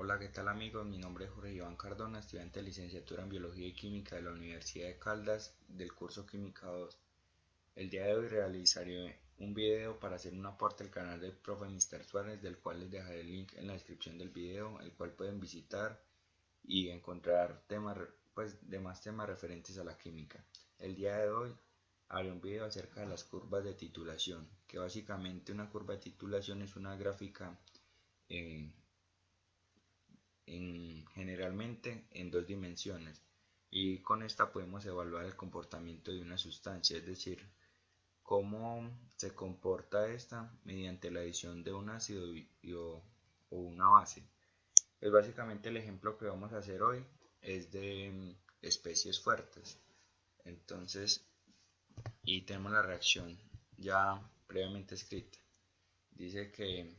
Hola, ¿qué tal amigos? Mi nombre es Jorge Iván Cardona, estudiante de licenciatura en Biología y Química de la Universidad de Caldas del curso Química 2. El día de hoy realizaré un video para hacer un aporte al canal del profe Mr. Suárez, del cual les dejaré el link en la descripción del video, el cual pueden visitar y encontrar demás temas referentes a la química. El día de hoy haré un video acerca de las curvas de titulación, que básicamente una curva de titulación es una gráfica generalmente en dos dimensiones, y con esta podemos evaluar el comportamiento de una sustancia, es decir, cómo se comporta esta mediante la adición de un ácido o una base. Pues básicamente el ejemplo que vamos a hacer hoy es de especies fuertes. Entonces, y tenemos la reacción ya previamente escrita. Dice que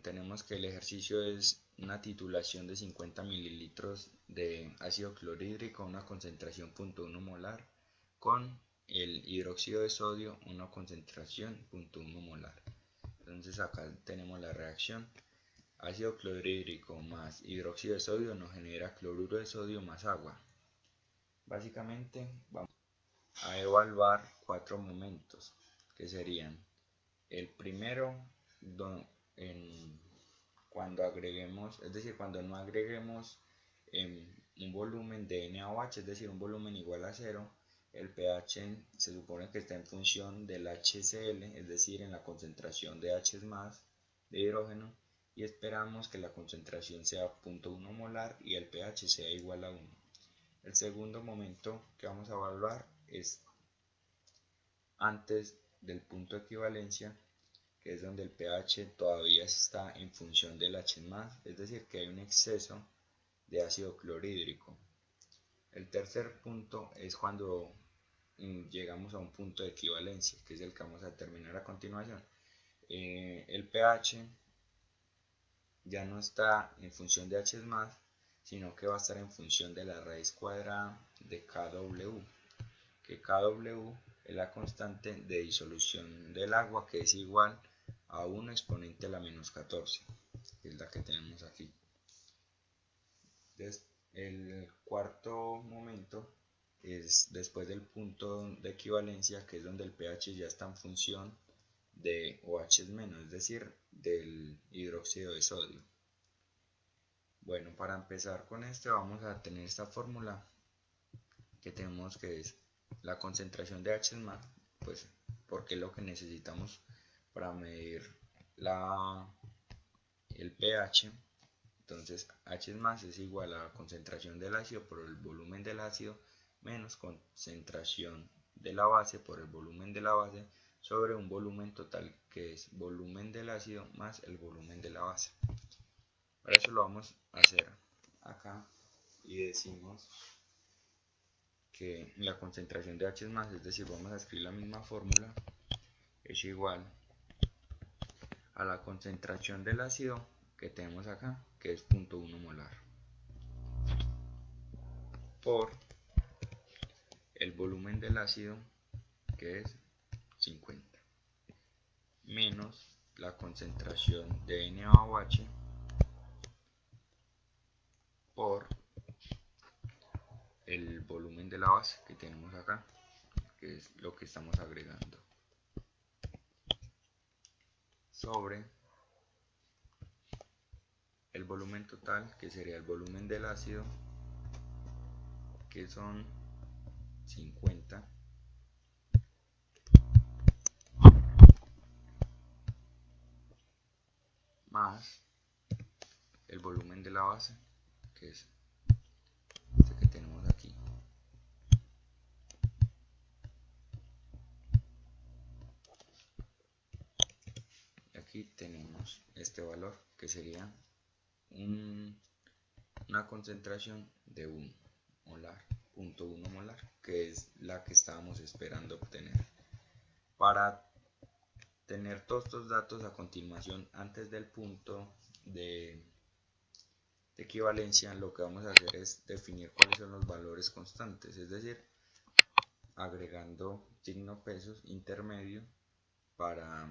tenemos que el ejercicio es una titulación de 50 mililitros de ácido clorhídrico a una concentración 0.1 molar con el hidróxido de sodio a una concentración 0.1 molar. Entonces acá tenemos la reacción. Ácido clorhídrico más hidróxido de sodio nos genera cloruro de sodio más agua. Básicamente vamos a evaluar cuatro momentos, que serían el primero cuando agreguemos, es decir, cuando no agreguemos un volumen de NaOH, es decir, un volumen igual a cero, el pH se supone que está en función del HCl, es decir, en la concentración de H de hidrógeno, y esperamos que la concentración sea 0.1 molar y el pH sea igual a 1. El segundo momento que vamos a evaluar es antes del punto de equivalencia, que es donde el pH todavía está en función del H+, es decir, que hay un exceso de ácido clorhídrico. El tercer punto es cuando llegamos a un punto de equivalencia, que es el que vamos a determinar a continuación. El pH ya no está en función de H+, sino que va a estar en función de la raíz cuadrada de Kw, que Kw es la constante de disolución del agua, que es igual a 1 exponente a la menos 14, que es la que tenemos aquí. El cuarto momento es después del punto de equivalencia, que es donde el pH ya está en función de OH-, es decir, del hidróxido de sodio. Bueno, para empezar con este vamos a tener esta fórmula que tenemos, que es la concentración de H+, pues porque es lo que necesitamos para medir el pH. Entonces H+ es igual a la concentración del ácido por el volumen del ácido menos concentración de la base por el volumen de la base sobre un volumen total, que es volumen del ácido más el volumen de la base. Para eso lo vamos a hacer acá y decimos que la concentración de H+, es decir, vamos a escribir la misma fórmula, es igual a la concentración del ácido que tenemos acá, que es 0.1 molar, por el volumen del ácido, que es 50, menos la concentración de NaOH por el volumen de la base que tenemos acá, que es lo que estamos agregando, sobre el volumen total, que sería el volumen del ácido, que son 50, más el volumen de la base, que es este que tenemos aquí. Y aquí tenemos este valor, que sería una concentración de 1 molar, 0.1 molar, que es la que estábamos esperando obtener. Para tener todos estos datos a continuación, antes del punto de equivalencia, lo que vamos a hacer es definir cuáles son los valores constantes, es decir, agregando signo pesos intermedio para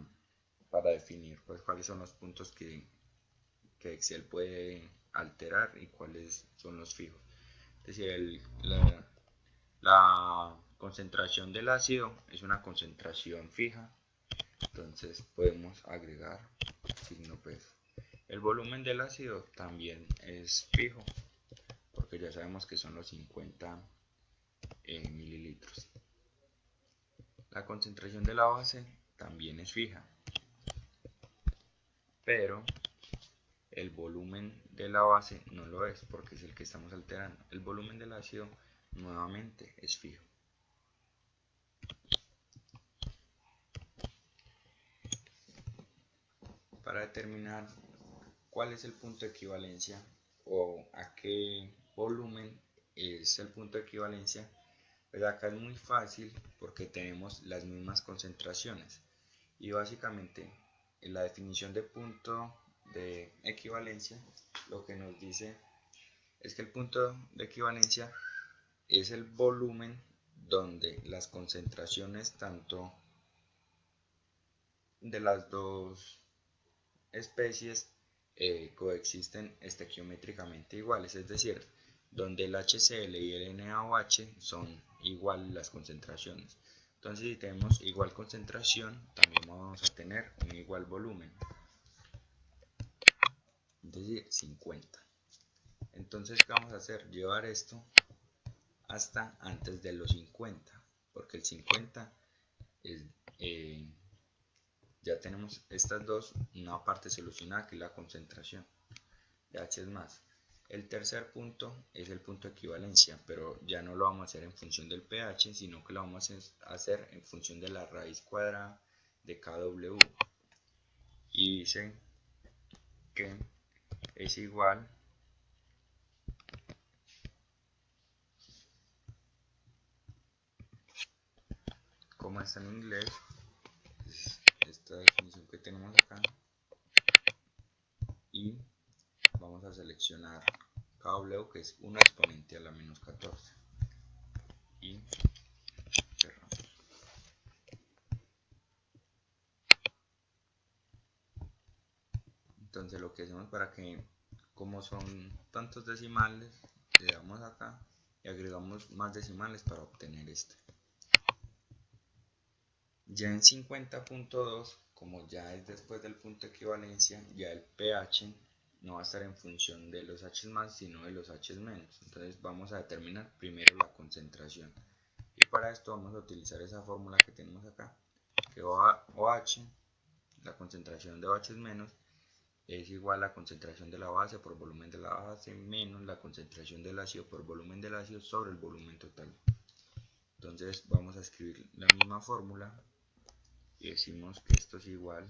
definir pues cuáles son los puntos que que Excel puede alterar y cuáles son los fijos. Es decir, la concentración del ácido es una concentración fija, entonces podemos agregar signo peso. El volumen del ácido también es fijo, porque ya sabemos que son los 50 mililitros. La concentración de la base también es fija, pero el volumen de la base no lo es, porque es el que estamos alterando. El volumen del ácido nuevamente es fijo. Para determinar cuál es el punto de equivalencia o a qué volumen es el punto de equivalencia, pues acá es muy fácil porque tenemos las mismas concentraciones y básicamente en la definición de punto de equivalencia lo que nos dice es que el punto de equivalencia es el volumen donde las concentraciones tanto de las dos especies coexisten estequiométricamente iguales, es decir, donde el HCl y el NaOH son iguales las concentraciones. Entonces, si tenemos igual concentración, también vamos a tener un igual volumen, es decir, 50. Entonces, ¿qué vamos a hacer? Llevar esto hasta antes de los 50, porque el 50 es, ya tenemos estas dos, una parte solucionada que es la concentración de H es más. El tercer punto es el punto de equivalencia, pero ya no lo vamos a hacer en función del pH, sino que lo vamos a hacer en función de la raíz cuadrada de KW. Y dice que es igual como está en inglés, es esta definición que tenemos acá, y vamos a seleccionar KW, que es 1 exponente a la menos 14, y cerramos. Entonces lo que hacemos para que, como son tantos decimales, le damos acá y agregamos más decimales para obtener este. Ya en 50.2, como ya es después del punto de equivalencia, ya el pH no va a estar en función de los H más, sino de los H menos. Entonces vamos a determinar primero la concentración. Y para esto vamos a utilizar esa fórmula que tenemos acá, que OH, la concentración de OH menos, es igual a la concentración de la base por volumen de la base menos la concentración del ácido por volumen del ácido sobre el volumen total. Entonces vamos a escribir la misma fórmula y decimos que esto es igual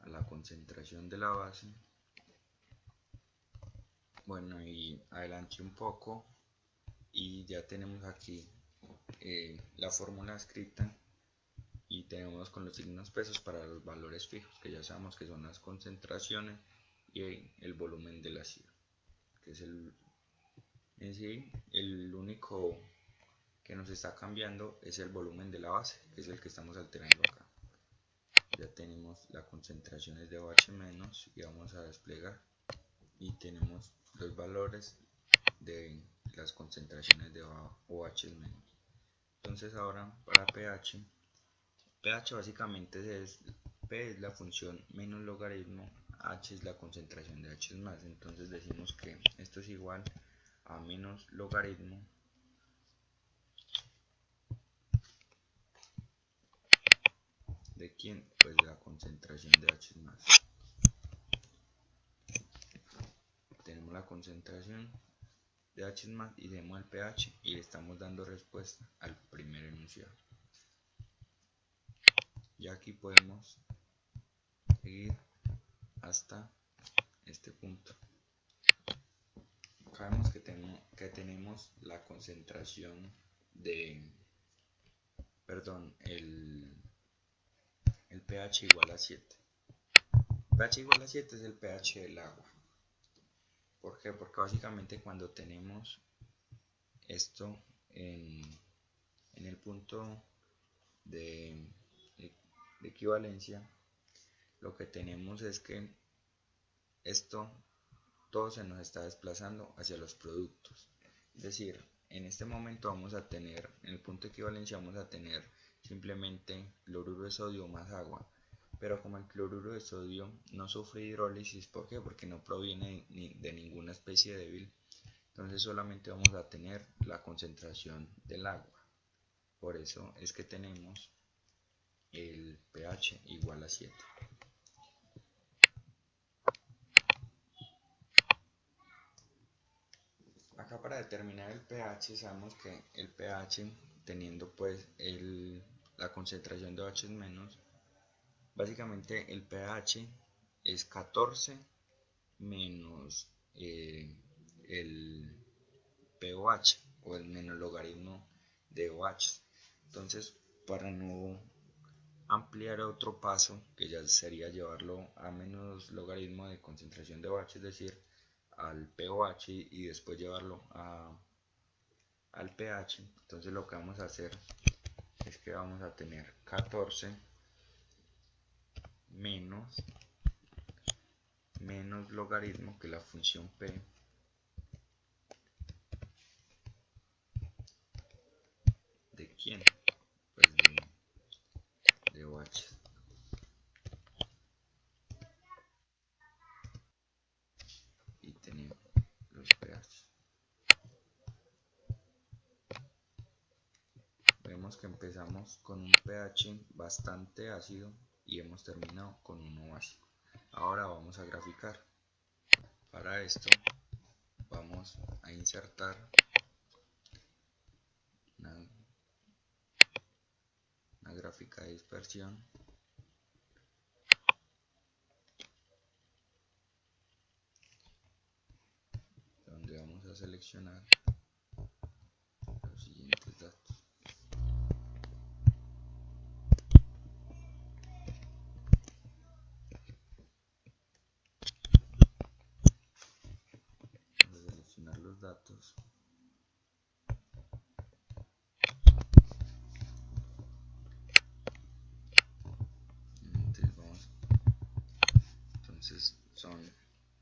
a la concentración de la base. Bueno, y adelante un poco y ya tenemos aquí la fórmula escrita y tenemos con los signos pesos para los valores fijos, que ya sabemos que son las concentraciones y el volumen del ácido, que es en sí el único que nos está cambiando es el volumen de la base, que es el que estamos alterando acá. Ya tenemos las concentraciones de OH menos y vamos a desplegar y tenemos los valores de las concentraciones de OH menos. Entonces ahora para pH básicamente P es la función menos logaritmo, H es la concentración de H más. Entonces decimos que esto es igual a menos logaritmo ¿de quién? Pues de la concentración de H más. Tenemos la concentración de H más y tenemos el pH y le estamos dando respuesta al primer enunciado. Y aquí podemos seguir hasta este punto. Acá vemos que tenemos la concentración de, el pH igual a 7. pH igual a 7 es el pH del agua. ¿Por qué? Porque básicamente cuando tenemos esto en el punto de equivalencia, lo que tenemos es que esto todo se nos está desplazando hacia los productos. Es decir, en este momento vamos a tener, en el punto de equivalencia vamos a tener simplemente cloruro de sodio más agua. Pero como el cloruro de sodio no sufre hidrólisis, ¿por qué? Porque no proviene de ninguna especie débil, entonces solamente vamos a tener la concentración del agua. Por eso es que tenemos el pH igual a 7. Acá para determinar el pH sabemos que el pH, teniendo pues la concentración de OH menos, básicamente el pH es 14 menos el pOH o el menos logaritmo de OH. Entonces, para no ampliar otro paso, que ya sería llevarlo a menos logaritmo de concentración de OH, es decir, al pOH y después llevarlo al pH, entonces lo que vamos a hacer es que vamos a tener 14 menos logaritmo, que la función p, ¿de quién? Pues de OH. Y tenemos los pH. Vemos que empezamos con un pH bastante ácido y hemos terminado con uno básico. Ahora vamos a graficar. Para esto vamos a insertar una gráfica de dispersión donde vamos a seleccionar los siguientes datos. Vamos a seleccionar los datos. Entonces son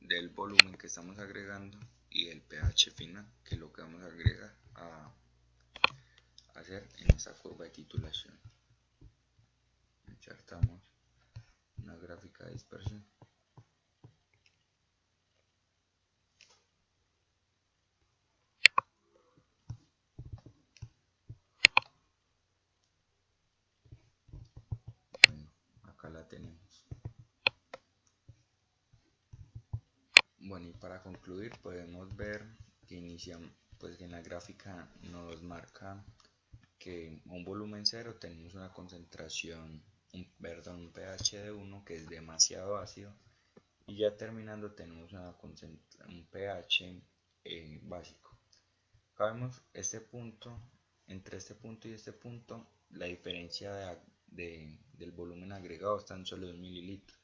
del volumen que estamos agregando y el pH final, que es lo que vamos a agregar a hacer en esta curva de titulación. Insertamos una gráfica de dispersión. Bueno, acá la tenemos. Bueno, y para concluir podemos ver que iniciamos, pues que en la gráfica nos marca que a un volumen cero tenemos una concentración, un pH de 1, que es demasiado ácido, y ya terminando tenemos un pH básico. Acá vemos este punto, entre este punto y este punto, la diferencia del volumen agregado está en solo 2 mililitros.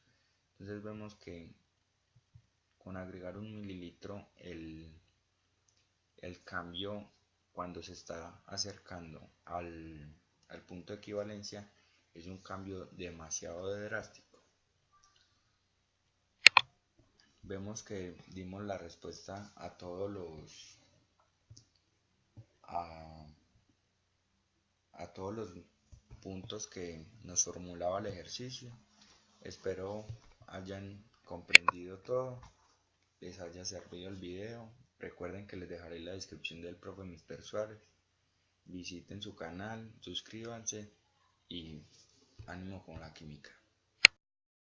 Entonces vemos que con agregar 1 mililitro el cambio cuando se está acercando al punto de equivalencia es un cambio demasiado drástico. Vemos que dimos la respuesta a todos los puntos que nos formulaba el ejercicio. Espero hayan comprendido todo, les haya servido el video. Recuerden que les dejaré la descripción del profe Mr. Suárez. Visiten su canal, suscríbanse y ánimo con la química.